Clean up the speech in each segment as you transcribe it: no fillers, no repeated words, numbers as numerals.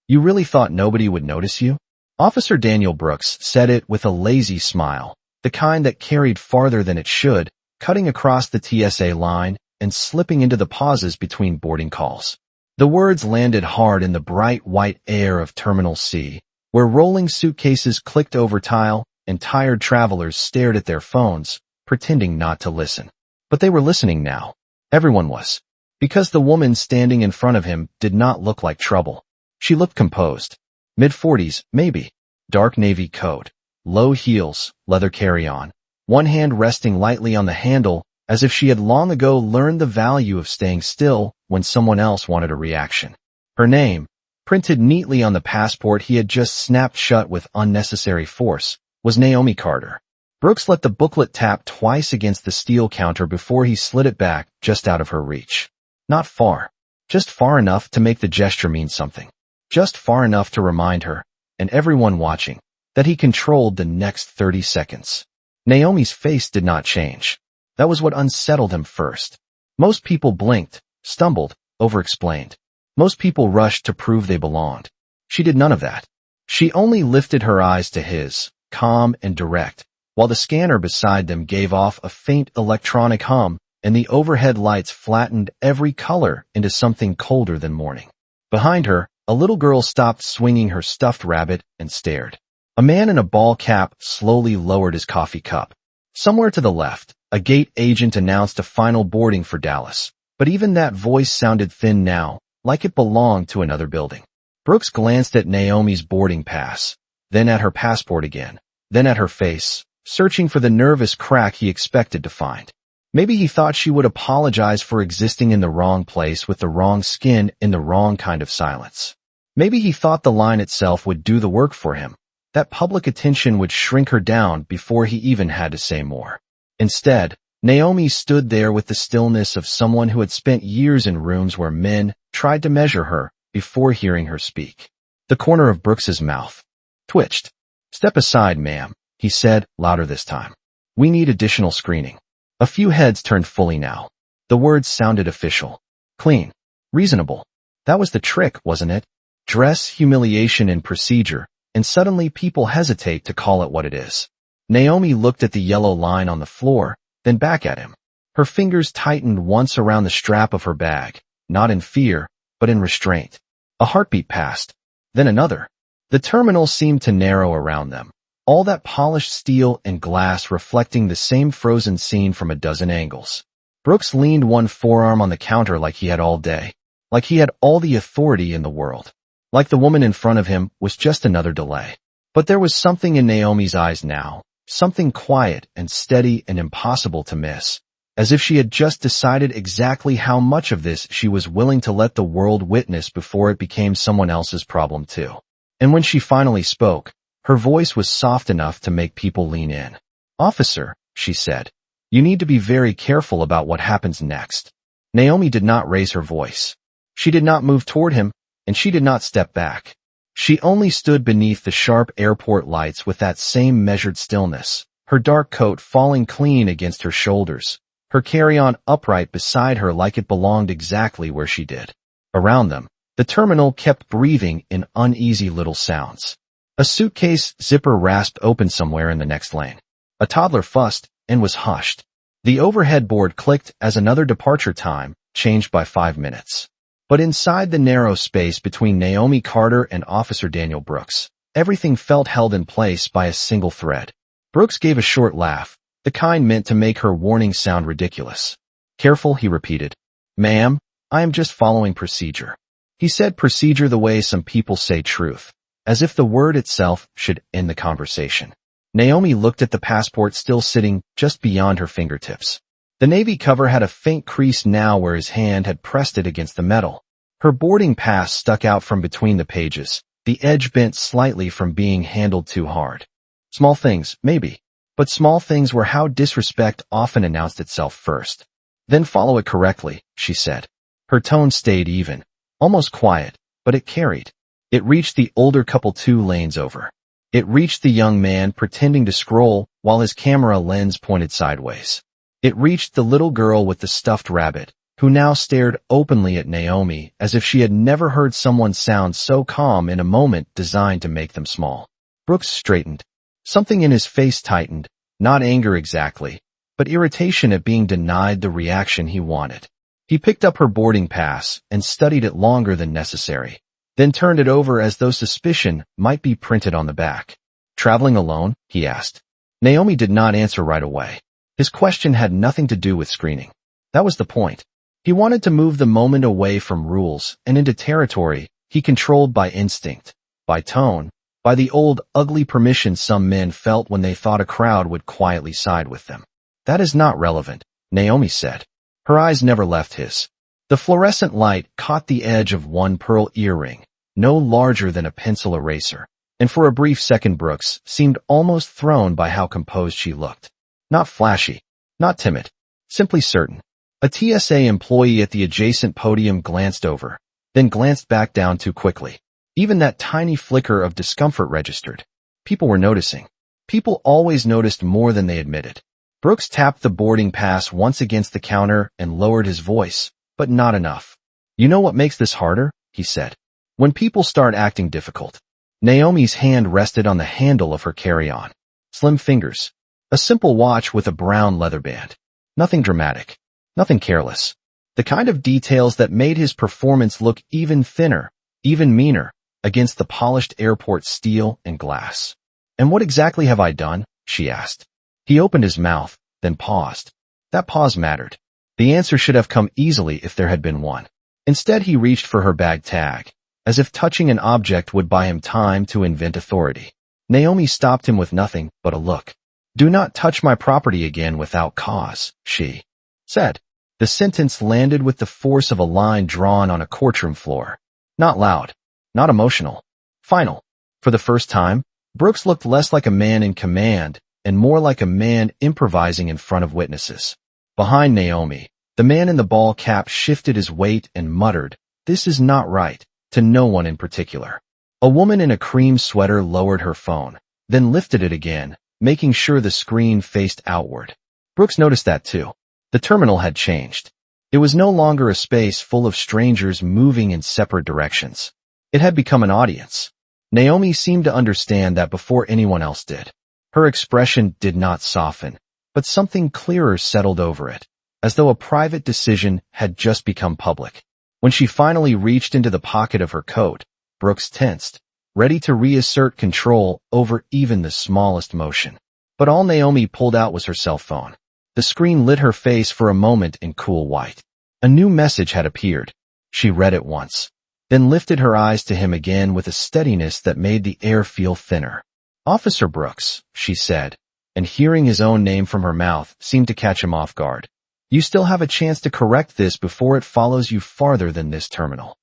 You really thought nobody would notice you? Officer Daniel Brooks said it with a lazy smile, the kind that carried farther than it should, cutting across the TSA line and slipping into the pauses between boarding calls. The words landed hard in the bright white air of Terminal C, where rolling suitcases clicked over tile and tired travelers stared at their phones, pretending not to listen. But they were listening now. Everyone was. Because the woman standing in front of him did not look like trouble. She looked composed. Mid-40s, maybe. Dark navy coat. Low heels, leather carry-on. One hand resting lightly on the handle, as if she had long ago learned the value of staying still when someone else wanted a reaction. Her name, printed neatly on the passport he had just snapped shut with unnecessary force, was Naomi Carter. Brooks let the booklet tap twice against the steel counter before he slid it back just out of her reach. Not far. Just far enough to make the gesture mean something. Just far enough to remind her, and everyone watching, that he controlled the next 30 seconds. Naomi's face did not change. That was what unsettled him first. Most people blinked, stumbled, over-explained. Most people rushed to prove they belonged. She did none of that. She only lifted her eyes to his, calm and direct, while the scanner beside them gave off a faint electronic hum and the overhead lights flattened every color into something colder than morning. Behind her, a little girl stopped swinging her stuffed rabbit and stared. A man in a ball cap slowly lowered his coffee cup. Somewhere to the left, a gate agent announced a final boarding for Dallas, but even that voice sounded thin now, like it belonged to another building. Brooks glanced at Naomi's boarding pass, then at her passport again, then at her face, searching for the nervous crack he expected to find. Maybe he thought she would apologize for existing in the wrong place with the wrong skin in the wrong kind of silence. Maybe he thought the line itself would do the work for him, that public attention would shrink her down before he even had to say more. Instead, Naomi stood there with the stillness of someone who had spent years in rooms where men tried to measure her before hearing her speak. The corner of Brooks's mouth twitched. "Step aside, ma'am," he said, louder this time. "We need additional screening." A few heads turned fully now. The words sounded official. Clean. Reasonable. That was the trick, wasn't it? Dress, humiliation, and procedure, and suddenly people hesitate to call it what it is. Naomi looked at the yellow line on the floor, then back at him. Her fingers tightened once around the strap of her bag, not in fear, but in restraint. A heartbeat passed. Then another. The terminal seemed to narrow around them. All that polished steel and glass reflecting the same frozen scene from a dozen angles. Brooks leaned one forearm on the counter like he had all day, like he had all the authority in the world, like the woman in front of him was just another delay. But there was something in Naomi's eyes now, something quiet and steady and impossible to miss, as if she had just decided exactly how much of this she was willing to let the world witness before it became someone else's problem too. And when she finally spoke, her voice was soft enough to make people lean in. "Officer," she said, "you need to be very careful about what happens next." Naomi did not raise her voice. She did not move toward him, and she did not step back. She only stood beneath the sharp airport lights with that same measured stillness, her dark coat falling clean against her shoulders, her carry-on upright beside her like it belonged exactly where she did. Around them, the terminal kept breathing in uneasy little sounds. A suitcase zipper rasped open somewhere in the next lane. A toddler fussed and was hushed. The overhead board clicked as another departure time changed by 5 minutes. But inside the narrow space between Naomi Carter and Officer Daniel Brooks, everything felt held in place by a single thread. Brooks gave a short laugh, the kind meant to make her warning sound ridiculous. "Careful," he repeated. "Ma'am, I am just following procedure." He said procedure the way some people say truth, as if the word itself should end the conversation. Naomi looked at the passport still sitting just beyond her fingertips. The navy cover had a faint crease now where his hand had pressed it against the metal. Her boarding pass stuck out from between the pages, the edge bent slightly from being handled too hard. Small things, maybe. But small things were how disrespect often announced itself first. "Then follow it correctly," she said. Her tone stayed even, almost quiet, but it carried. It reached the older couple 2 lanes over. It reached the young man pretending to scroll while his camera lens pointed sideways. It reached the little girl with the stuffed rabbit, who now stared openly at Naomi as if she had never heard someone sound so calm in a moment designed to make them small. Brooks straightened. Something in his face tightened, not anger exactly, but irritation at being denied the reaction he wanted. He picked up her boarding pass and studied it longer than necessary, then turned it over as though suspicion might be printed on the back. "Traveling alone?" he asked. Naomi did not answer right away. His question had nothing to do with screening. That was the point. He wanted to move the moment away from rules and into territory he controlled by instinct, by tone, by the old, ugly permission some men felt when they thought a crowd would quietly side with them. "That is not relevant," Naomi said. Her eyes never left his. The fluorescent light caught the edge of one pearl earring, no larger than a pencil eraser, and for a brief second Brooks seemed almost thrown by how composed she looked. Not flashy, not timid, simply certain. A TSA employee at the adjacent podium glanced over, then glanced back down too quickly. Even that tiny flicker of discomfort registered. People were noticing. People always noticed more than they admitted. Brooks tapped the boarding pass once against the counter and lowered his voice, but not enough. "You know what makes this harder?" he said. "When people start acting difficult." Naomi's hand rested on the handle of her carry-on. Slim fingers. A simple watch with a brown leather band. Nothing dramatic. Nothing careless. The kind of details that made his performance look even thinner, even meaner, against the polished airport steel and glass. "And what exactly have I done?" she asked. He opened his mouth, then paused. That pause mattered. The answer should have come easily if there had been one. Instead, he reached for her bag tag, as if touching an object would buy him time to invent authority. Naomi stopped him with nothing but a look. "Do not touch my property again without cause," she said. The sentence landed with the force of a line drawn on a courtroom floor. Not loud, not emotional. Final. For the first time, Brooks looked less like a man in command and more like a man improvising in front of witnesses. Behind Naomi, the man in the ball cap shifted his weight and muttered, "This is not right," to no one in particular. A woman in a cream sweater lowered her phone, then lifted it again, making sure the screen faced outward. Brooks noticed that too. The terminal had changed. It was no longer a space full of strangers moving in separate directions. It had become an audience. Naomi seemed to understand that before anyone else did. Her expression did not soften, but something clearer settled over it, as though a private decision had just become public. When she finally reached into the pocket of her coat, Brooks tensed, ready to reassert control over even the smallest motion. But all Naomi pulled out was her cell phone. The screen lit her face for a moment in cool white. A new message had appeared. She read it once, then lifted her eyes to him again with a steadiness that made the air feel thinner. "Officer Brooks," she said, and hearing his own name from her mouth seemed to catch him off guard. "You still have a chance to correct this before it follows you farther than this terminal."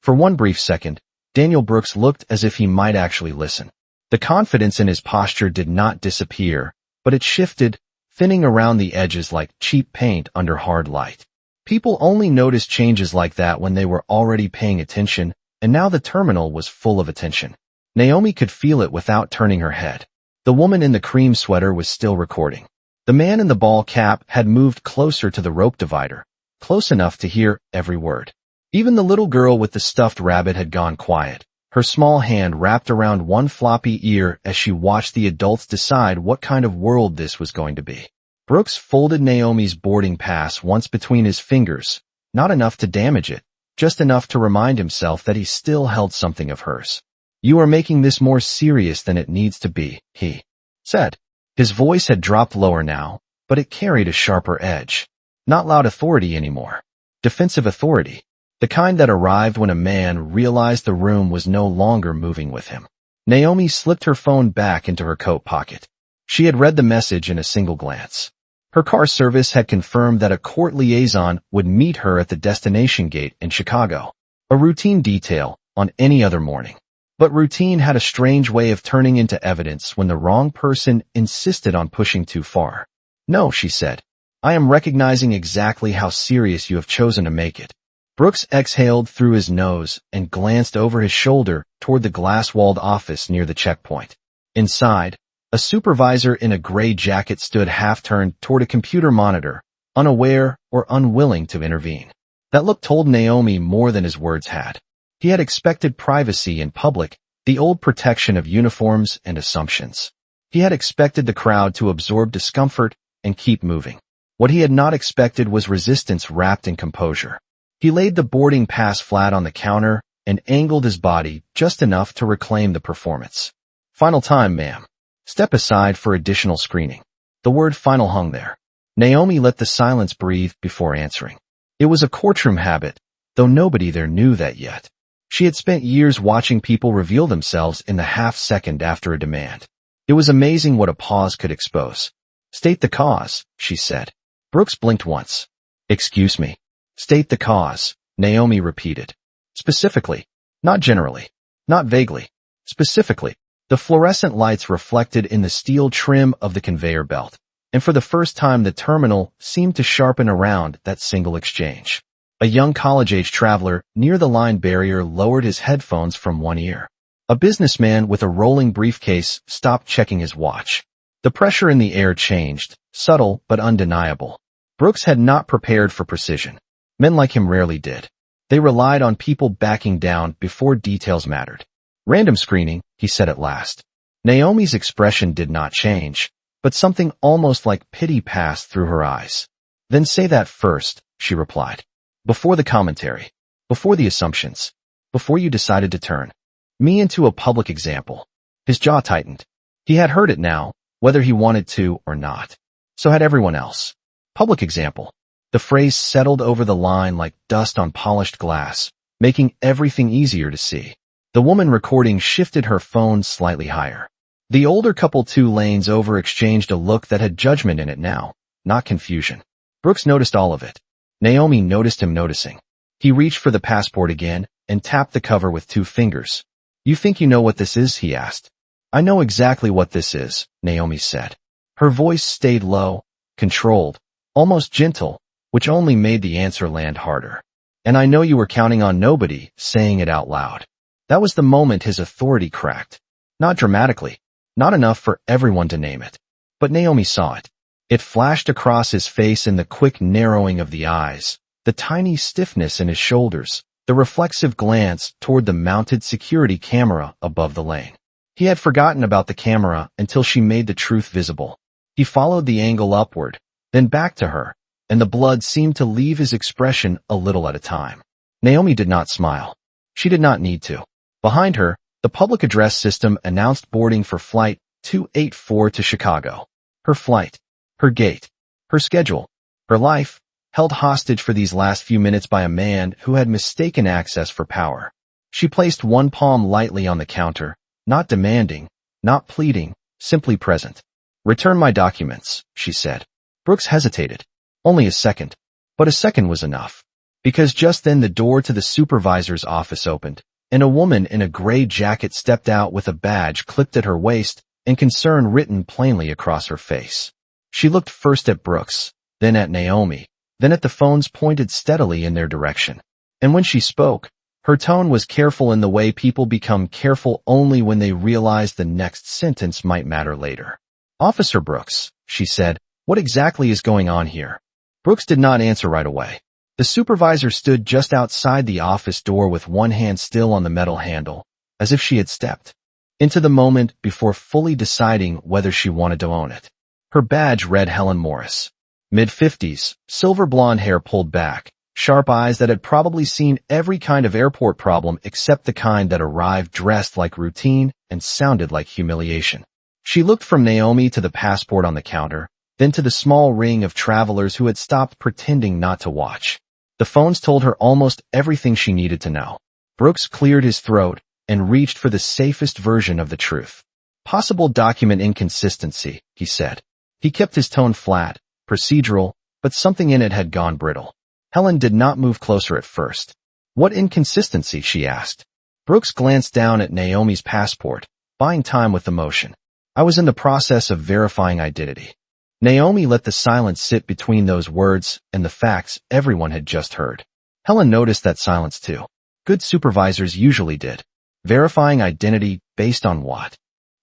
For one brief second, Daniel Brooks looked as if he might actually listen. The confidence in his posture did not disappear, but it shifted, thinning around the edges like cheap paint under hard light. People only noticed changes like that when they were already paying attention, and now the terminal was full of attention. Naomi could feel it without turning her head. The woman in the cream sweater was still recording. The man in the ball cap had moved closer to the rope divider, close enough to hear every word. Even the little girl with the stuffed rabbit had gone quiet, her small hand wrapped around one floppy ear as she watched the adults decide what kind of world this was going to be. Brooks folded Naomi's boarding pass once between his fingers, not enough to damage it, just enough to remind himself that he still held something of hers. "You are making this more serious than it needs to be," he said. His voice had dropped lower now, but it carried a sharper edge. Not loud authority anymore. Defensive authority. The kind that arrived when a man realized the room was no longer moving with him. Naomi slipped her phone back into her coat pocket. She had read the message in a single glance. Her car service had confirmed that a court liaison would meet her at the destination gate in Chicago. A routine detail on any other morning. But routine had a strange way of turning into evidence when the wrong person insisted on pushing too far. "No," she said. "I am recognizing exactly how serious you have chosen to make it." Brooks exhaled through his nose and glanced over his shoulder toward the glass-walled office near the checkpoint. Inside, a supervisor in a gray jacket stood half-turned toward a computer monitor, unaware or unwilling to intervene. That look told Naomi more than his words had. He had expected privacy in public, the old protection of uniforms and assumptions. He had expected the crowd to absorb discomfort and keep moving. What he had not expected was resistance wrapped in composure. He laid the boarding pass flat on the counter and angled his body just enough to reclaim the performance. "Final time, ma'am. Step aside for additional screening." The word final hung there. Naomi let the silence breathe before answering. It was a courtroom habit, though nobody there knew that yet. She had spent years watching people reveal themselves in the half-second after a demand. It was amazing what a pause could expose. "State the cause," she said. Brooks blinked once. "Excuse me." "State the cause," Naomi repeated. "Specifically. Not generally. Not vaguely. Specifically." The fluorescent lights reflected in the steel trim of the conveyor belt, and for the first time the terminal seemed to sharpen around that single exchange. A young college-age traveler near the line barrier lowered his headphones from one ear. A businessman with a rolling briefcase stopped checking his watch. The pressure in the air changed, subtle but undeniable. Brooks had not prepared for precision. Men like him rarely did. They relied on people backing down before details mattered. "Random screening," he said at last. Naomi's expression did not change, but something almost like pity passed through her eyes. "Then say that first," she replied. "Before the commentary. Before the assumptions. Before you decided to turn me into a public example." His jaw tightened. He had heard it now, whether he wanted to or not. So had everyone else. Public example. The phrase settled over the line like dust on polished glass, making everything easier to see. The woman recording shifted her phone slightly higher. The older couple 2 lanes over exchanged a look that had judgment in it now, not confusion. Brooks noticed all of it. Naomi noticed him noticing. He reached for the passport again and tapped the cover with 2 fingers. "You think you know what this is?" he asked. "I know exactly what this is," Naomi said. Her voice stayed low, controlled, almost gentle, which only made the answer land harder. "And I know you were counting on nobody saying it out loud." That was the moment his authority cracked. Not dramatically, not enough for everyone to name it. But Naomi saw it. It flashed across his face in the quick narrowing of the eyes, the tiny stiffness in his shoulders, the reflexive glance toward the mounted security camera above the lane. He had forgotten about the camera until she made the truth visible. He followed the angle upward, then back to her, and the blood seemed to leave his expression a little at a time. Naomi did not smile. She did not need to. Behind her, the public address system announced boarding for Flight 284 to Chicago. Her flight, her gate, her schedule, her life, held hostage for these last few minutes by a man who had mistaken access for power. She placed one palm lightly on the counter, not demanding, not pleading, simply present. "Return my documents," she said. Brooks hesitated. Only a second. But a second was enough. Because just then the door to the supervisor's office opened, and a woman in a gray jacket stepped out with a badge clipped at her waist and concern written plainly across her face. She looked first at Brooks, then at Naomi, then at the phones pointed steadily in their direction. And when she spoke, her tone was careful in the way people become careful only when they realize the next sentence might matter later. "Officer Brooks," she said, "what exactly is going on here?" Brooks did not answer right away. The supervisor stood just outside the office door with one hand still on the metal handle, as if she had stepped into the moment before fully deciding whether she wanted to own it. Her badge read Helen Morris. Mid-50s, silver blonde hair pulled back, sharp eyes that had probably seen every kind of airport problem except the kind that arrived dressed like routine and sounded like humiliation. She looked from Naomi to the passport on the counter, then to the small ring of travelers who had stopped pretending not to watch. The phones told her almost everything she needed to know. Brooks cleared his throat and reached for the safest version of the truth. "Possible document inconsistency," he said. He kept his tone flat, procedural, but something in it had gone brittle. Helen did not move closer at first. "What inconsistency?" she asked. Brooks glanced down at Naomi's passport, buying time with the motion. "I was in the process of verifying identity." Naomi let the silence sit between those words and the facts everyone had just heard. Helen noticed that silence too. Good supervisors usually did. Verifying identity based on what?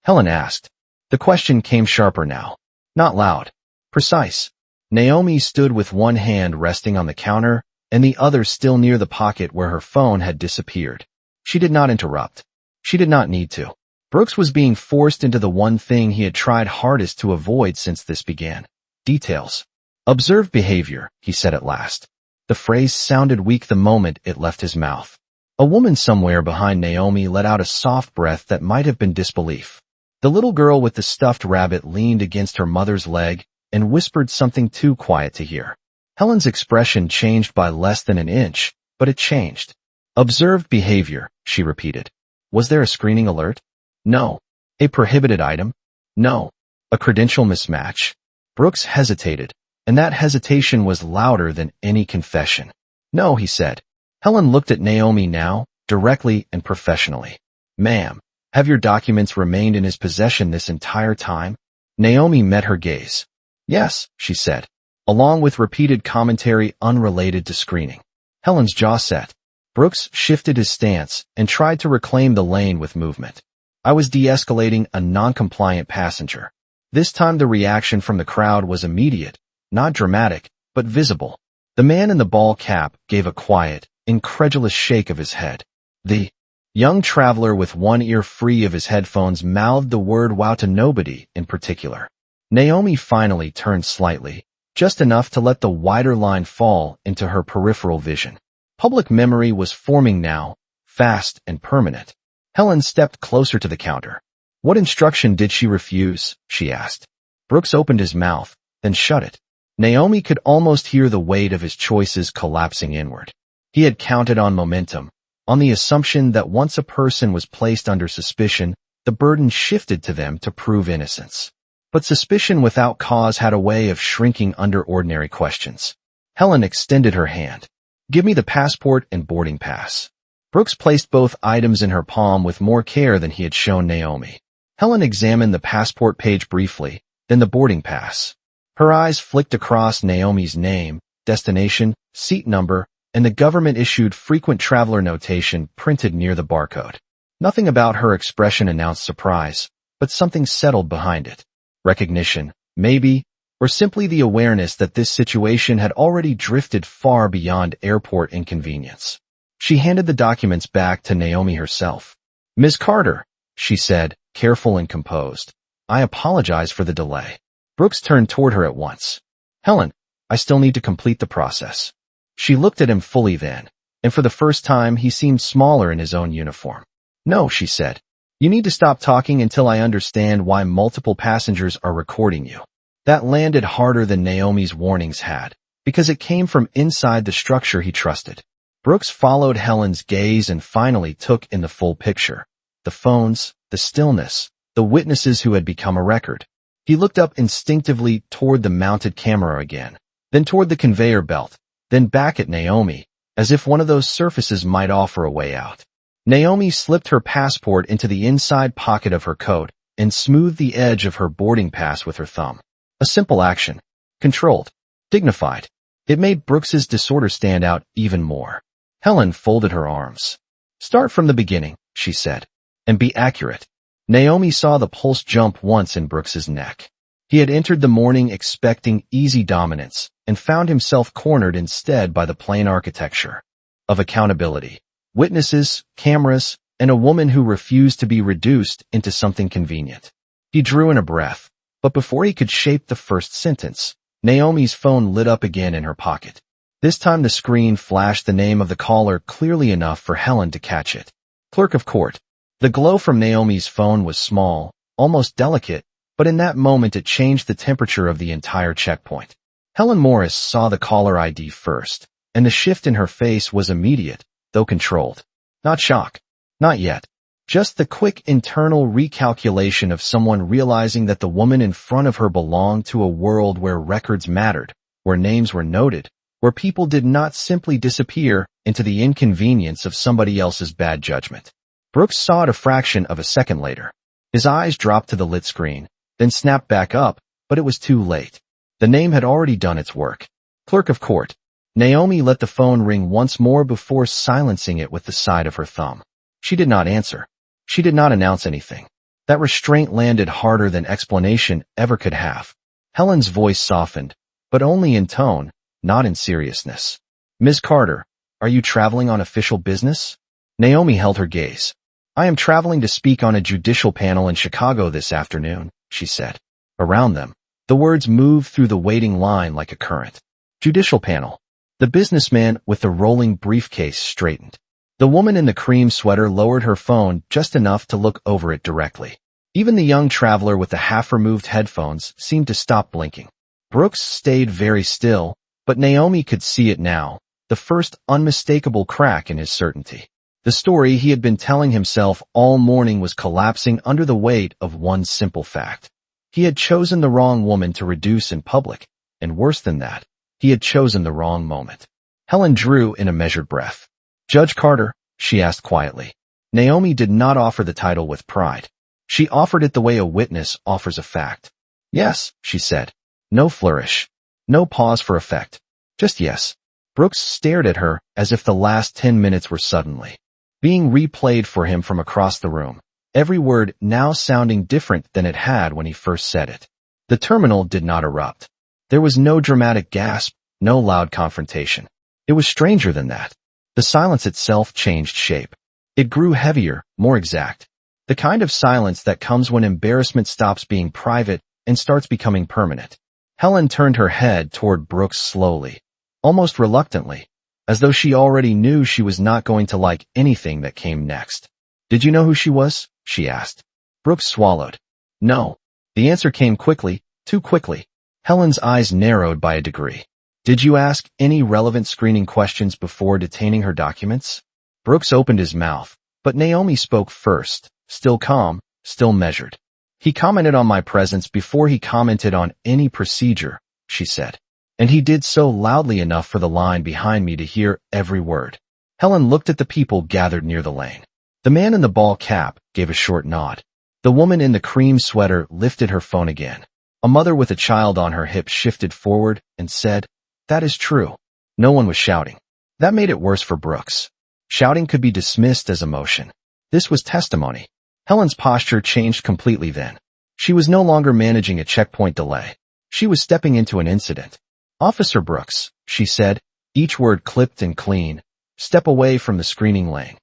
Helen asked. The question came sharper now. Not loud. Precise. Naomi stood with one hand resting on the counter, and the other still near the pocket where her phone had disappeared. She did not interrupt. She did not need to. Brooks was being forced into the one thing he had tried hardest to avoid since this began. Details. Observed behavior, he said at last. The phrase sounded weak the moment it left his mouth. A woman somewhere behind Naomi let out a soft breath that might have been disbelief. The little girl with the stuffed rabbit leaned against her mother's leg and whispered something too quiet to hear. Helen's expression changed by less than an inch, but it changed. Observed behavior, she repeated. Was there a screening alert? No. A prohibited item? No. A credential mismatch? Brooks hesitated, and that hesitation was louder than any confession. No, he said. Helen looked at Naomi now, directly and professionally. Ma'am, have your documents remained in his possession this entire time? Naomi met her gaze. Yes, she said, along with repeated commentary unrelated to screening. Helen's jaw set. Brooks shifted his stance and tried to reclaim the lane with movement. I was de-escalating a non-compliant passenger. This time the reaction from the crowd was immediate, not dramatic, but visible. The man in the ball cap gave a quiet, incredulous shake of his head. The young traveler with one ear free of his headphones mouthed the word wow to nobody in particular. Naomi finally turned slightly, just enough to let the wider line fall into her peripheral vision. Public memory was forming now, fast and permanent. Helen stepped closer to the counter. What instruction did she refuse? She asked. Brooks opened his mouth, then shut it. Naomi could almost hear the weight of his choices collapsing inward. He had counted on momentum, on the assumption that once a person was placed under suspicion, the burden shifted to them to prove innocence. But suspicion without cause had a way of shrinking under ordinary questions. Helen extended her hand. Give me the passport and boarding pass. Brooks placed both items in her palm with more care than he had shown Naomi. Helen examined the passport page briefly, then the boarding pass. Her eyes flicked across Naomi's name, destination, seat number, and the government-issued frequent traveler notation printed near the barcode. Nothing about her expression announced surprise, but something settled behind it. Recognition, maybe, or simply the awareness that this situation had already drifted far beyond airport inconvenience. She handed the documents back to Naomi herself. Ms. Carter, she said, careful and composed. I apologize for the delay. Brooks turned toward her at once. Helen, I still need to complete the process. She looked at him fully then, and for the first time he seemed smaller in his own uniform. No, she said. You need to stop talking until I understand why multiple passengers are recording you. That landed harder than Naomi's warnings had, because it came from inside the structure he trusted. Brooks followed Helen's gaze and finally took in the full picture. The phones, the stillness, the witnesses who had become a record. He looked up instinctively toward the mounted camera again, then toward the conveyor belt, then back at Naomi, as if one of those surfaces might offer a way out. Naomi slipped her passport into the inside pocket of her coat and smoothed the edge of her boarding pass with her thumb. A simple action. Controlled. Dignified. It made Brooks's disorder stand out even more. Helen folded her arms. Start from the beginning, she said, and be accurate. Naomi saw the pulse jump once in Brooks's neck. He had entered the morning expecting easy dominance and found himself cornered instead by the plain architecture of accountability. Witnesses, cameras, and a woman who refused to be reduced into something convenient. He drew in a breath, but before he could shape the first sentence, Naomi's phone lit up again in her pocket. This time the screen flashed the name of the caller clearly enough for Helen to catch it. Clerk of court. The glow from Naomi's phone was small, almost delicate, but in that moment it changed the temperature of the entire checkpoint. Helen Morris saw the caller ID first, and the shift in her face was immediate, though controlled. Not shock. Not yet. Just the quick internal recalculation of someone realizing that the woman in front of her belonged to a world where records mattered, where names were noted, where people did not simply disappear into the inconvenience of somebody else's bad judgment. Brooks saw it a fraction of a second later. His eyes dropped to the lit screen, then snapped back up, but it was too late. The name had already done its work. Clerk of court. Naomi let the phone ring once more before silencing it with the side of her thumb. She did not answer. She did not announce anything. That restraint landed harder than explanation ever could have. Helen's voice softened, but only in tone, not in seriousness. Ms. Carter, are you traveling on official business? Naomi held her gaze. I am traveling to speak on a judicial panel in Chicago this afternoon, she said. Around them, the words moved through the waiting line like a current. Judicial panel. The businessman with the rolling briefcase straightened. The woman in the cream sweater lowered her phone just enough to look over it directly. Even the young traveler with the half-removed headphones seemed to stop blinking. Brooks stayed very still, but Naomi could see it now, the first unmistakable crack in his certainty. The story he had been telling himself all morning was collapsing under the weight of one simple fact. He had chosen the wrong woman to reduce in public, and worse than that, he had chosen the wrong moment. Helen drew in a measured breath. Judge Carter, she asked quietly. Naomi did not offer the title with pride. She offered it the way a witness offers a fact. Yes, she said. No flourish. No pause for effect. Just yes. Brooks stared at her as if the last 10 minutes were suddenly being replayed for him from across the room, every word now sounding different than it had when he first said it. The terminal did not erupt. There was no dramatic gasp, no loud confrontation. It was stranger than that. The silence itself changed shape. It grew heavier, more exact. The kind of silence that comes when embarrassment stops being private and starts becoming permanent. Helen turned her head toward Brooks slowly, almost reluctantly, as though she already knew she was not going to like anything that came next. Did you know who she was? She asked. Brooks swallowed. No. The answer came quickly, too quickly. Helen's eyes narrowed by a degree. Did you ask any relevant screening questions before detaining her documents? Brooks opened his mouth, but Naomi spoke first, still calm, still measured. He commented on my presence before he commented on any procedure, she said. And he did so loudly enough for the line behind me to hear every word. Helen looked at the people gathered near the lane. The man in the ball cap gave a short nod. The woman in the cream sweater lifted her phone again. A mother with a child on her hip shifted forward and said, "That is true." No one was shouting. That made it worse for Brooks. Shouting could be dismissed as emotion. This was testimony. Helen's posture changed completely then. She was no longer managing a checkpoint delay. She was stepping into an incident. Officer Brooks, she said, each word clipped and clean, step away from the screening lane.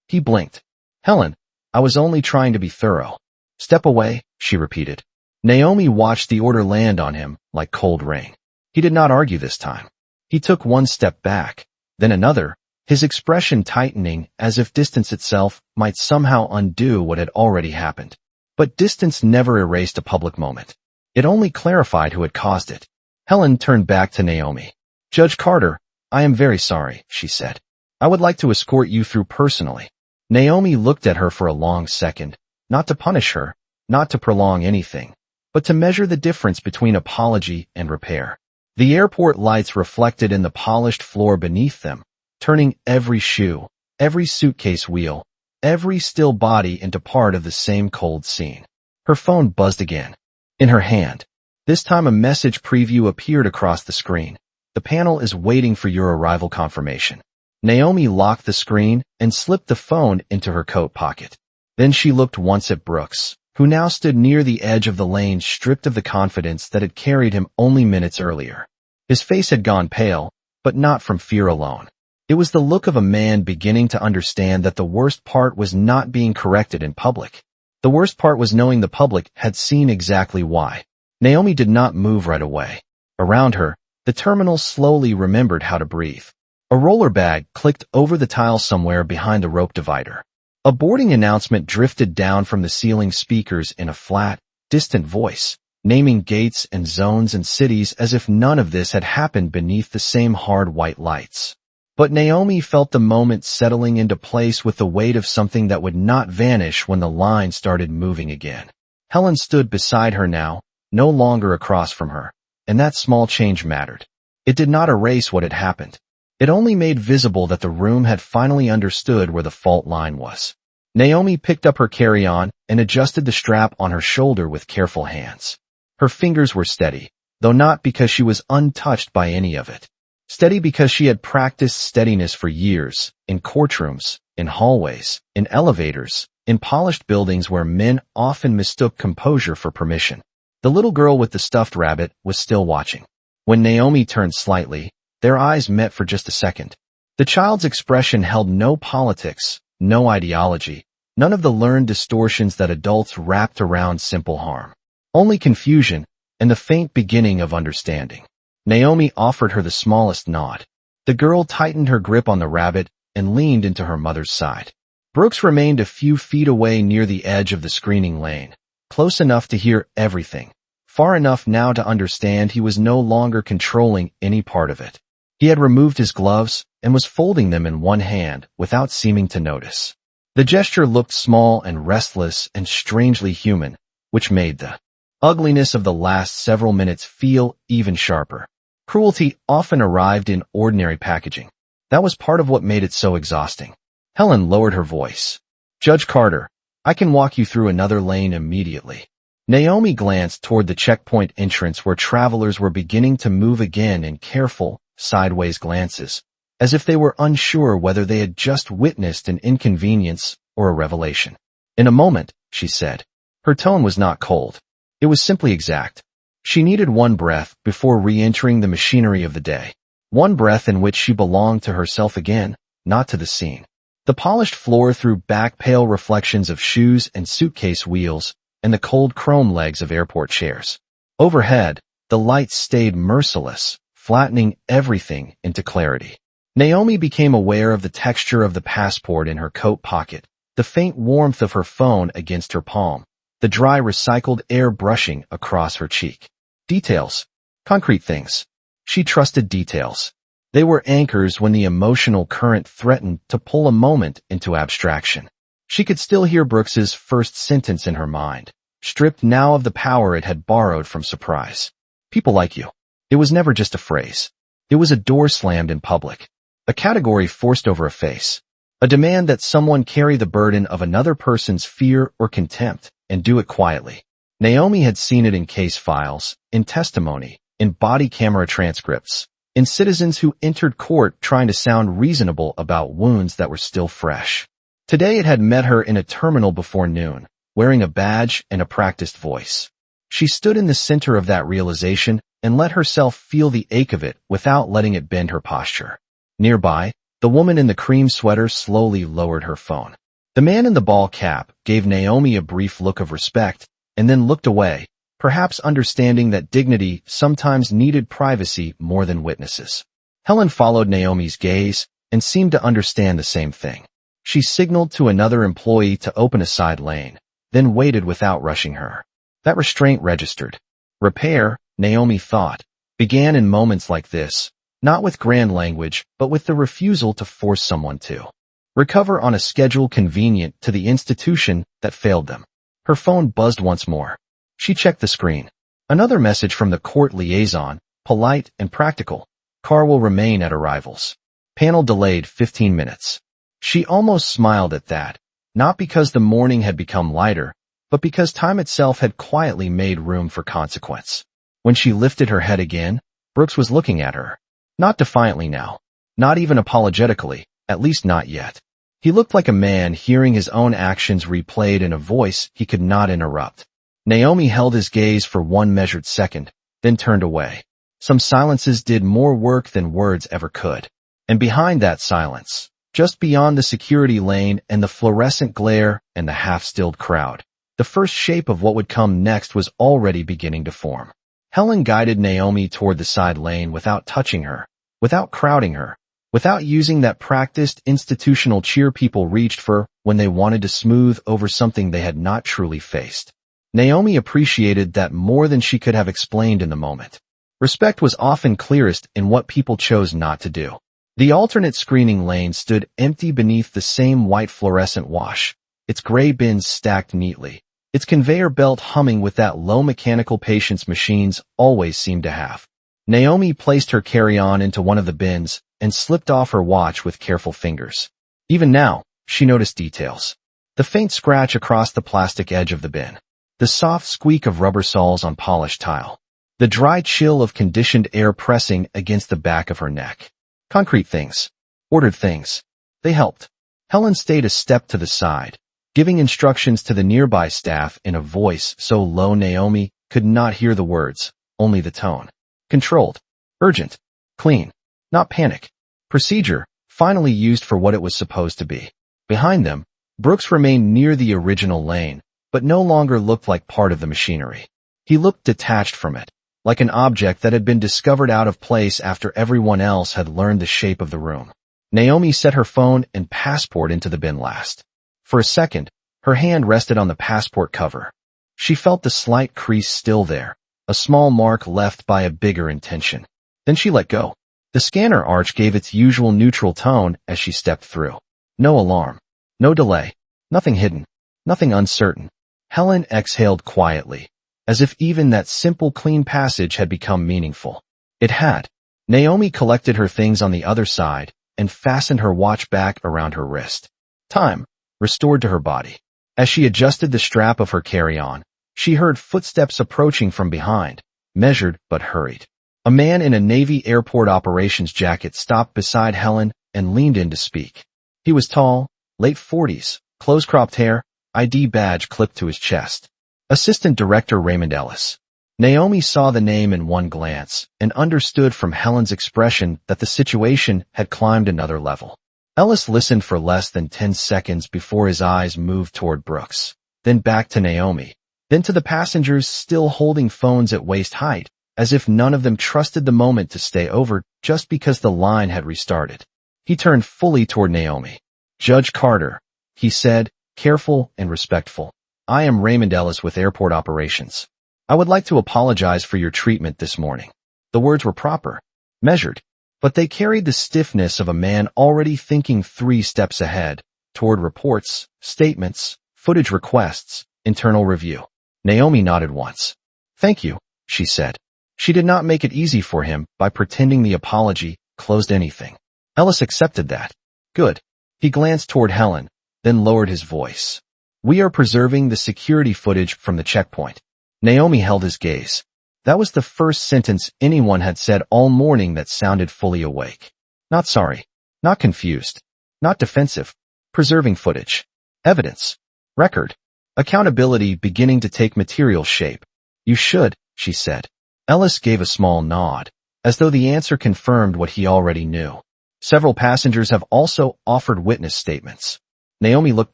He blinked. Helen, I was only trying to be thorough. Step away, she repeated. Naomi watched the order land on him like cold rain. He did not argue this time. He took one step back, then another, his expression tightening as if distance itself might somehow undo what had already happened. But distance never erased a public moment. It only clarified who had caused it. Helen turned back to Naomi. Judge Carter, I am very sorry, she said. I would like to escort you through personally. Naomi looked at her for a long second, not to punish her, not to prolong anything, but to measure the difference between apology and repair. The airport lights reflected in the polished floor beneath them, turning every shoe, every suitcase wheel, every still body into part of the same cold scene. Her phone buzzed again. In her hand. This time a message preview appeared across the screen. The panel is waiting for your arrival confirmation. Naomi locked the screen and slipped the phone into her coat pocket. Then she looked once at Brooks, who now stood near the edge of the lane stripped of the confidence that had carried him only minutes earlier. His face had gone pale, but not from fear alone. It was the look of a man beginning to understand that the worst part was not being corrected in public. The worst part was knowing the public had seen exactly why. Naomi did not move right away. Around her, the terminal slowly remembered how to breathe. A roller bag clicked over the tile somewhere behind the rope divider. A boarding announcement drifted down from the ceiling speakers in a flat, distant voice, naming gates and zones and cities as if none of this had happened beneath the same hard white lights. But Naomi felt the moment settling into place with the weight of something that would not vanish when the line started moving again. Helen stood beside her now, no longer across from her, and that small change mattered. It did not erase what had happened. It only made visible that the room had finally understood where the fault line was. Naomi picked up her carry-on and adjusted the strap on her shoulder with careful hands. Her fingers were steady, though not because she was untouched by any of it. Steady because she had practiced steadiness for years, in courtrooms, in hallways, in elevators, in polished buildings where men often mistook composure for permission. The little girl with the stuffed rabbit was still watching. When Naomi turned slightly, Their eyes met for just a second. The child's expression held no politics, no ideology, none of the learned distortions that adults wrapped around simple harm. Only confusion and the faint beginning of understanding. Naomi offered her the smallest nod. The girl tightened her grip on the rabbit and leaned into her mother's side. Brooks remained a few feet away near the edge of the screening lane, close enough to hear everything, far enough now to understand he was no longer controlling any part of it. He had removed his gloves and was folding them in one hand without seeming to notice. The gesture looked small and restless and strangely human, which made the ugliness of the last several minutes feel even sharper. Cruelty often arrived in ordinary packaging. That was part of what made it so exhausting. Helen lowered her voice. Judge Carter, I can walk you through another lane immediately. Naomi glanced toward the checkpoint entrance where travelers were beginning to move again in careful, sideways glances, as if they were unsure whether they had just witnessed an inconvenience or a revelation. In a moment, she said. Her tone was not cold. It was simply exact. She needed one breath before re-entering the machinery of the day. One breath in which she belonged to herself again, not to the scene. The polished floor threw back pale reflections of shoes and suitcase wheels and the cold chrome legs of airport chairs. Overhead, the lights stayed merciless, flattening everything into clarity. Naomi became aware of the texture of the passport in her coat pocket, the faint warmth of her phone against her palm, the dry recycled air brushing across her cheek. Details. Concrete things. She trusted details. They were anchors when the emotional current threatened to pull a moment into abstraction. She could still hear Brooks's first sentence in her mind, stripped now of the power it had borrowed from surprise. People like you. It was never just a phrase. It was a door slammed in public. A category forced over a face. A demand that someone carry the burden of another person's fear or contempt and do it quietly. Naomi had seen it in case files, in testimony, in body camera transcripts, in citizens who entered court trying to sound reasonable about wounds that were still fresh. Today it had met her in a terminal before noon, wearing a badge and a practiced voice. She stood in the center of that realization and let herself feel the ache of it without letting it bend her posture. Nearby, the woman in the cream sweater slowly lowered her phone. The man in the ball cap gave Naomi a brief look of respect and then looked away, perhaps understanding that dignity sometimes needed privacy more than witnesses. Helen followed Naomi's gaze and seemed to understand the same thing. She signaled to another employee to open a side lane, then waited without rushing her. That restraint registered. Repair, Naomi thought, began in moments like this, not with grand language, but with the refusal to force someone to recover on a schedule convenient to the institution that failed them. Her phone buzzed once more. She checked the screen. Another message from the court liaison, polite and practical. Car will remain at arrivals. Panel delayed 15 minutes. She almost smiled at that, not because the morning had become lighter, but because time itself had quietly made room for consequence. When she lifted her head again, Brooks was looking at her. Not defiantly now. Not even apologetically, at least not yet. He looked like a man hearing his own actions replayed in a voice he could not interrupt. Naomi held his gaze for one measured second, then turned away. Some silences did more work than words ever could. And behind that silence, just beyond the security lane and the fluorescent glare and the half-stilled crowd, the first shape of what would come next was already beginning to form. Helen guided Naomi toward the side lane without touching her, without crowding her, without using that practiced institutional cheer people reached for when they wanted to smooth over something they had not truly faced. Naomi appreciated that more than she could have explained in the moment. Respect was often clearest in what people chose not to do. The alternate screening lane stood empty beneath the same white fluorescent wash, its gray bins stacked neatly, its conveyor belt humming with that low mechanical patience machines always seemed to have. Naomi placed her carry-on into one of the bins and slipped off her watch with careful fingers. Even now, she noticed details. The faint scratch across the plastic edge of the bin. The soft squeak of rubber soles on polished tile. The dry chill of conditioned air pressing against the back of her neck. Concrete things. Ordered things. They helped. Helen stayed a step to the side, giving instructions to the nearby staff in a voice so low Naomi could not hear the words, only the tone. Controlled. Urgent. Clean. not panic. Procedure, finally used for what it was supposed to be. Behind them, Brooks remained near the original lane, but no longer looked like part of the machinery. He looked detached from it, like an object that had been discovered out of place after everyone else had learned the shape of the room. Naomi set her phone and passport into the bin last. For a second, her hand rested on the passport cover. She felt the slight crease still there, a small mark left by a bigger intention. Then she let go. The scanner arch gave its usual neutral tone as she stepped through. No alarm. No delay. Nothing hidden. Nothing uncertain. Helen exhaled quietly, as if even that simple clean passage had become meaningful. It had. Naomi collected her things on the other side and fastened her watch back around her wrist. Time, restored to her body. As she adjusted the strap of her carry-on, she heard footsteps approaching from behind, measured but hurried. A man in a Navy airport operations jacket stopped beside Helen and leaned in to speak. He was tall, late 40s, close-cropped hair, ID badge clipped to his chest. Assistant Director Raymond Ellis. Naomi saw the name in one glance and understood from Helen's expression that the situation had climbed another level. Ellis listened for less than 10 seconds before his eyes moved toward Brooks, then back to Naomi, then to the passengers still holding phones at waist height, as if none of them trusted the moment to stay over just because the line had restarted. He turned fully toward Naomi. Judge Carter, he said, careful and respectful. I am Raymond Ellis with Airport Operations. I would like to apologize for your treatment this morning. The words were proper, measured, but they carried the stiffness of a man already thinking 3 steps ahead, toward reports, statements, footage requests, internal review. Naomi nodded once. Thank you, she said. She did not make it easy for him by pretending the apology closed anything. Ellis accepted that. Good. He glanced toward Helen, then lowered his voice. We are preserving the security footage from the checkpoint. Naomi held his gaze. That was the first sentence anyone had said all morning that sounded fully awake. Not sorry. Not confused. Not defensive. Preserving footage. Evidence. Record. Accountability beginning to take material shape. You should, she said. Ellis gave a small nod, as though the answer confirmed what he already knew. Several passengers have also offered witness statements. Naomi looked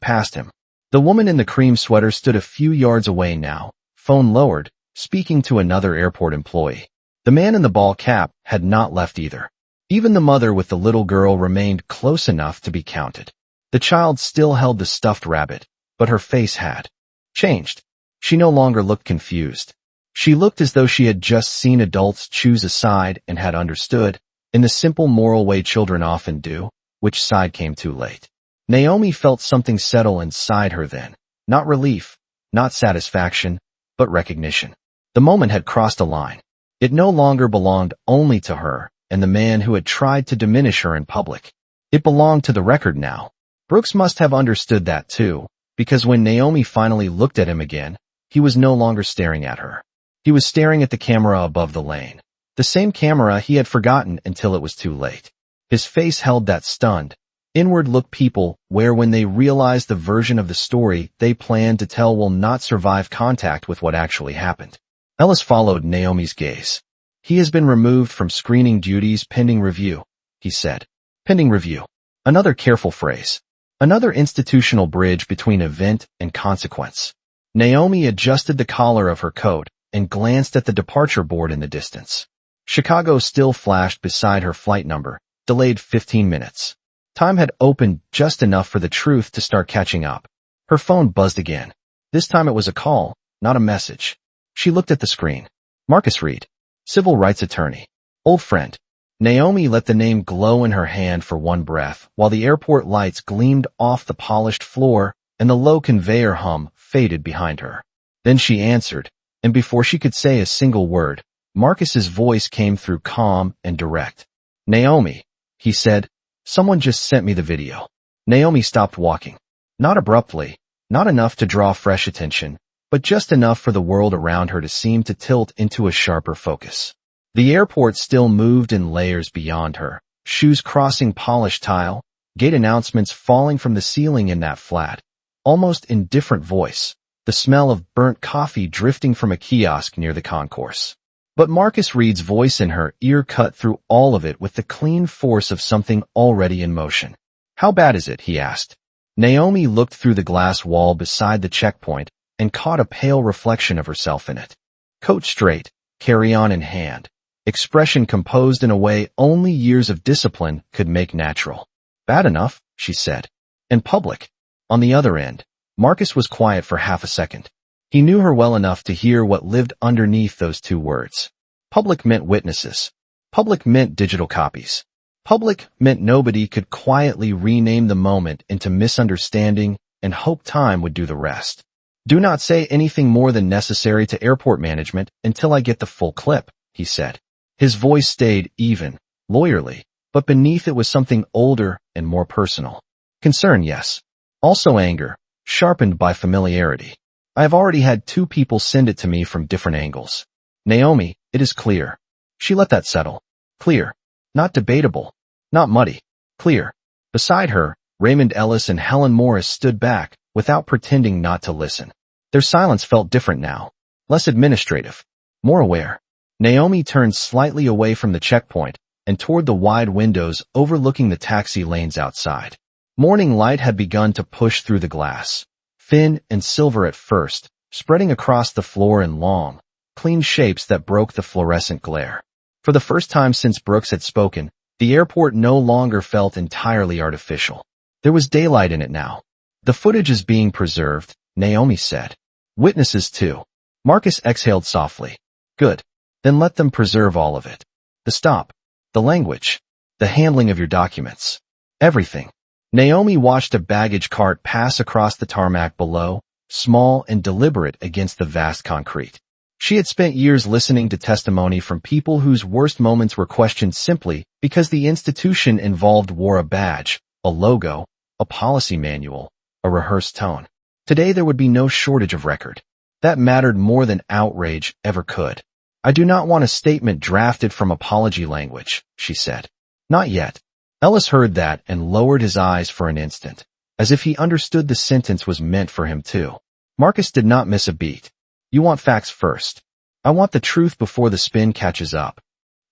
past him. The woman in the cream sweater stood a few yards away now, phone lowered, speaking to another airport employee. The man in the ball cap had not left either. Even the mother with the little girl remained close enough to be counted. The child still held the stuffed rabbit, but her face had changed. She no longer looked confused. She looked as though she had just seen adults choose a side and had understood, in the simple moral way children often do, which side came too late. Naomi felt something settle inside her then. Not relief, not satisfaction, but recognition. The moment had crossed a line. It no longer belonged only to her and the man who had tried to diminish her in public. It belonged to the record now. Brooks must have understood that too, because when Naomi finally looked at him again, he was no longer staring at her. He was staring at the camera above the lane. The same camera he had forgotten until it was too late. His face held that stunned, inward look people wear when they realize the version of the story they plan to tell will not survive contact with what actually happened. Ellis followed Naomi's gaze. He has been removed from screening duties pending review, he said. Pending review. Another careful phrase. Another institutional bridge between event and consequence. Naomi adjusted the collar of her coat and glanced at the departure board in the distance. Chicago still flashed beside her flight number, delayed 15 minutes. Time had opened just enough for the truth to start catching up. Her phone buzzed again. This time it was a call, not a message. She looked at the screen. Marcus Reed, civil rights attorney. Old friend. Naomi let the name glow in her hand for one breath while the airport lights gleamed off the polished floor and the low conveyor hum faded behind her. Then she answered, and before she could say a single word, Marcus's voice came through calm and direct. Naomi, he said, someone just sent me the video. Naomi stopped walking. Not abruptly, not enough to draw fresh attention, but just enough for the world around her to seem to tilt into a sharper focus. The airport still moved in layers beyond her, shoes crossing polished tile, gate announcements falling from the ceiling in that flat, almost indifferent voice, the smell of burnt coffee drifting from a kiosk near the concourse. But Marcus Reed's voice in her ear cut through all of it with the clean force of something already in motion. "How bad is it?" he asked. Naomi looked through the glass wall beside the checkpoint and caught a pale reflection of herself in it. Coat straight, carry-on in hand, expression composed in a way only years of discipline could make natural. "Bad enough," she said. "In public." On the other end, Marcus was quiet for half a second. He knew her well enough to hear what lived underneath those two words. Public meant witnesses. Public meant digital copies. Public meant nobody could quietly rename the moment into misunderstanding and hope time would do the rest. "Do not say anything more than necessary to airport management until I get the full clip," he said. His voice stayed even, lawyerly, but beneath it was something older and more personal. Concern, yes. Also anger, sharpened by familiarity. "I have already had 2 people send it to me from different angles. Naomi, it is clear." She let that settle. Clear. Not debatable. Not muddy. Clear. Beside her, Raymond Ellis and Helen Morris stood back, without pretending not to listen. Their silence felt different now. Less administrative. More aware. Naomi turned slightly away from the checkpoint and toward the wide windows overlooking the taxi lanes outside. Morning light had begun to push through the glass. Thin and silver at first, spreading across the floor in long, clean shapes that broke the fluorescent glare. For the first time since Brooks had spoken, the airport no longer felt entirely artificial. There was daylight in it now. "The footage is being preserved," Naomi said. "Witnesses too." Marcus exhaled softly. "Good. Then let them preserve all of it. The stop. The language. The handling of your documents. Everything." Naomi watched a baggage cart pass across the tarmac below, small and deliberate against the vast concrete. She had spent years listening to testimony from people whose worst moments were questioned simply because the institution involved wore a badge, a logo, a policy manual, a rehearsed tone. Today there would be no shortage of record. That mattered more than outrage ever could. "I do not want a statement drafted from apology language," she said. "Not yet." Ellis heard that and lowered his eyes for an instant, as if he understood the sentence was meant for him too. Marcus did not miss a beat. "You want facts first. I want the truth before the spin catches up.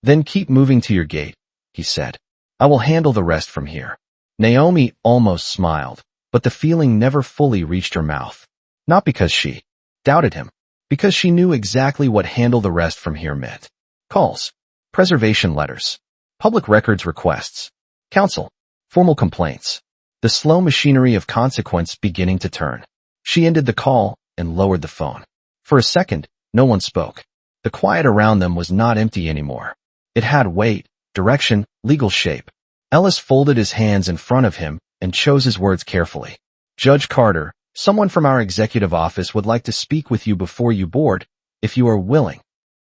Then keep moving to your gate," he said. "I will handle the rest from here." Naomi almost smiled, but the feeling never fully reached her mouth. Not because she doubted him, because she knew exactly what handle the rest from here meant. Calls, preservation letters, public records requests, counsel, formal complaints, the slow machinery of consequence beginning to turn. She ended the call and lowered the phone. For a second, no one spoke. The quiet around them was not empty anymore. It had weight, direction, legal shape. Ellis folded his hands in front of him and chose his words carefully. "Judge Carter, someone from our executive office would like to speak with you before you board, if you are willing."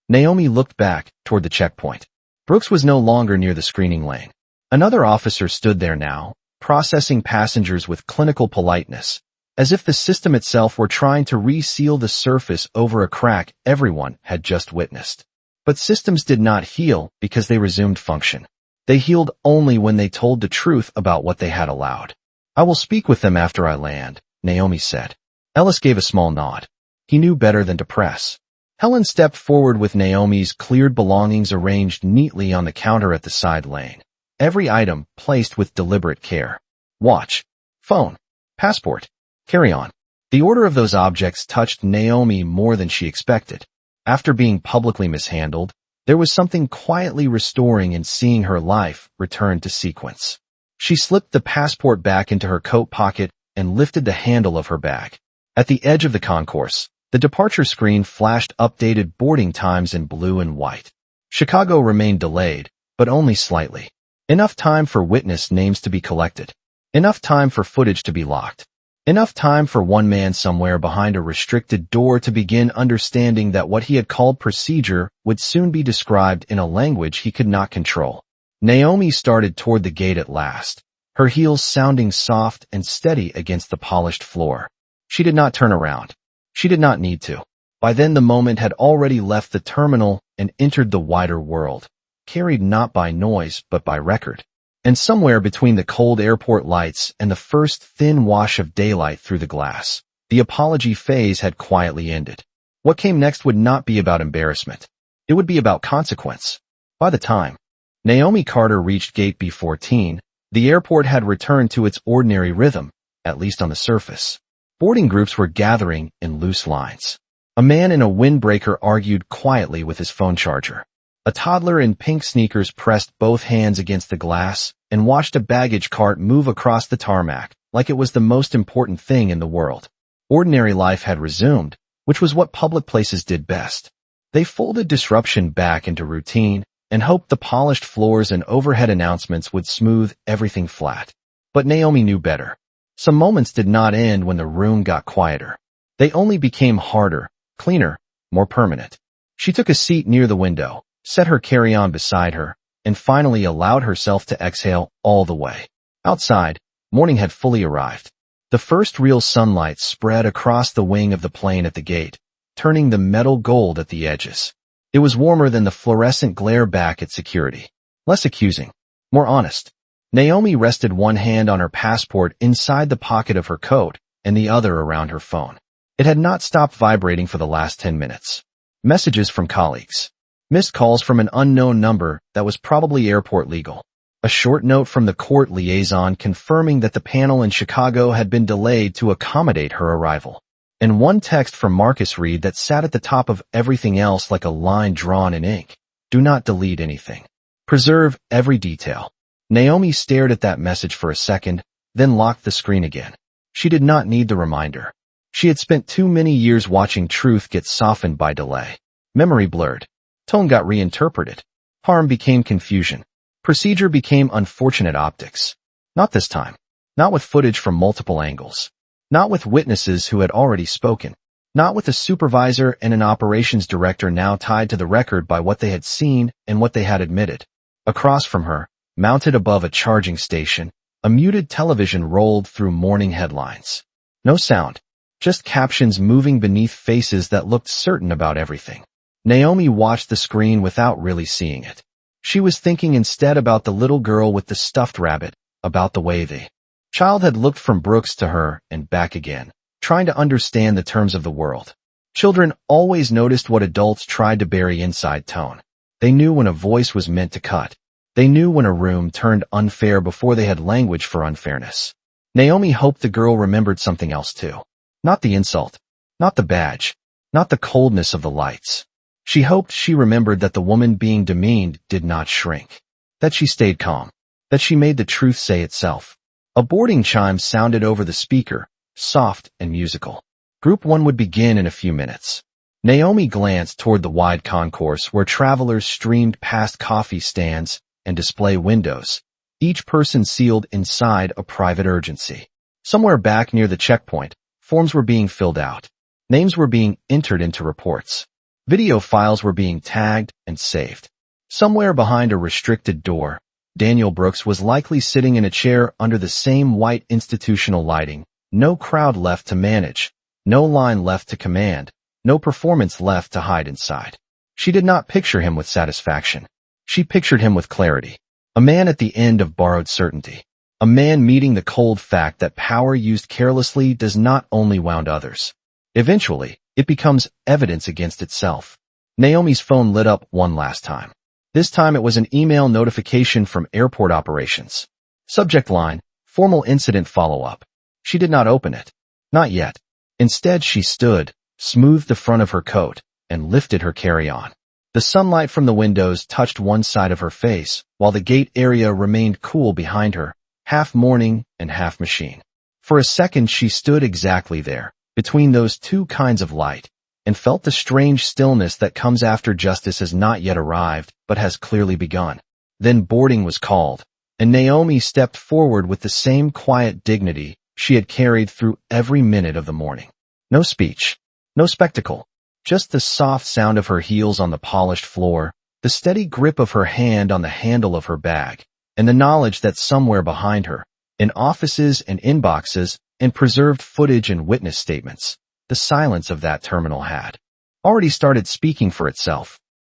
Naomi looked back toward the checkpoint. Brooks was no longer near the screening lane. Another officer stood there now, processing passengers with clinical politeness, as if the system itself were trying to reseal the surface over a crack everyone had just witnessed. But systems did not heal because they resumed function. They healed only when they told the truth about what they had allowed. "I will speak with them after I land," Naomi said. Ellis gave a small nod. He knew better than to press. Helen stepped forward with Naomi's cleared belongings arranged neatly on the counter at the side lane. Every item placed with deliberate care. Watch, phone, passport, carry-on. The order of those objects touched Naomi more than she expected. After being publicly mishandled, there was something quietly restoring in seeing her life return to sequence. She slipped the passport back into her coat pocket and lifted the handle of her bag. At the edge of the concourse, the departure screen flashed updated boarding times in blue and white. Chicago remained delayed, but only slightly. Enough time for witness names to be collected. Enough time for footage to be locked. Enough time for one man somewhere behind a restricted door to begin understanding that what he had called procedure would soon be described in a language he could not control. Naomi started toward the gate at last, her heels sounding soft and steady against the polished floor. She did not turn around. She did not need to. By then the moment had already left the terminal and entered the wider world, carried not by noise but by record. And somewhere between the cold airport lights and the first thin wash of daylight through the glass, the apology phase had quietly ended. What came next would not be about embarrassment. It would be about consequence. By the time Naomi Carter reached gate B14, the airport had returned to its ordinary rhythm, at least on the surface. Boarding groups were gathering in loose lines. A man in a windbreaker argued quietly with his phone charger. A toddler in pink sneakers pressed both hands against the glass and watched a baggage cart move across the tarmac like it was the most important thing in the world. Ordinary life had resumed, which was what public places did best. They folded disruption back into routine and hoped the polished floors and overhead announcements would smooth everything flat. But Naomi knew better. Some moments did not end when the room got quieter. They only became harder, cleaner, more permanent. She took a seat near the window, set her carry-on beside her, and finally allowed herself to exhale all the way. Outside, morning had fully arrived. The first real sunlight spread across the wing of the plane at the gate, turning the metal gold at the edges. It was warmer than the fluorescent glare back at security. Less accusing. More honest. Naomi rested one hand on her passport inside the pocket of her coat and the other around her phone. It had not stopped vibrating for the last 10 minutes. Messages from colleagues. Missed calls from an unknown number that was probably airport legal. A short note from the court liaison confirming that the panel in Chicago had been delayed to accommodate her arrival. And one text from Marcus Reed that sat at the top of everything else like a line drawn in ink. Do not delete anything. Preserve every detail. Naomi stared at that message for a second, then locked the screen again. She did not need the reminder. She had spent too many years watching truth get softened by delay. Memory blurred. Tone got reinterpreted. Harm became confusion. Procedure became unfortunate optics. Not this time. Not with footage from multiple angles. Not with witnesses who had already spoken. Not with a supervisor and an operations director now tied to the record by what they had seen and what they had admitted. Across from her, mounted above a charging station, a muted television rolled through morning headlines. No sound. Just captions moving beneath faces that looked certain about everything. Naomi watched the screen without really seeing it. She was thinking instead about the little girl with the stuffed rabbit, about the way the child had looked from Brooks to her and back again, trying to understand the terms of the world. Children always noticed what adults tried to bury inside tone. They knew when a voice was meant to cut. They knew when a room turned unfair before they had language for unfairness. Naomi hoped the girl remembered something else too. Not the insult. Not the badge. Not the coldness of the lights. She hoped she remembered that the woman being demeaned did not shrink. That she stayed calm. That she made the truth say itself. A boarding chime sounded over the speaker, soft and musical. Group 1 would begin in a few minutes. Naomi glanced toward the wide concourse where travelers streamed past coffee stands and display windows, each person sealed inside a private urgency. Somewhere back near the checkpoint, forms were being filled out. Names were being entered into reports. Video files were being tagged and saved. Somewhere behind a restricted door, Daniel Brooks was likely sitting in a chair under the same white institutional lighting. No crowd left to manage. No line left to command. No performance left to hide inside. She did not picture him with satisfaction. She pictured him with clarity. A man at the end of borrowed certainty. A man meeting the cold fact that power used carelessly does not only wound others. Eventually, it becomes evidence against itself. Naomi's phone lit up one last time. This time it was an email notification from airport operations. Subject line, formal incident follow-up. She did not open it. Not yet. Instead, she stood, smoothed the front of her coat, and lifted her carry-on. The sunlight from the windows touched one side of her face, while the gate area remained cool behind her, half morning and half machine. For a second she stood exactly there, between those two kinds of light, and felt the strange stillness that comes after justice has not yet arrived, but has clearly begun. Then boarding was called, and Naomi stepped forward with the same quiet dignity she had carried through every minute of the morning. No speech, no spectacle, just the soft sound of her heels on the polished floor, the steady grip of her hand on the handle of her bag, and the knowledge that somewhere behind her, in offices and inboxes, and preserved footage and witness statements, the silence of that terminal had already started speaking for itself.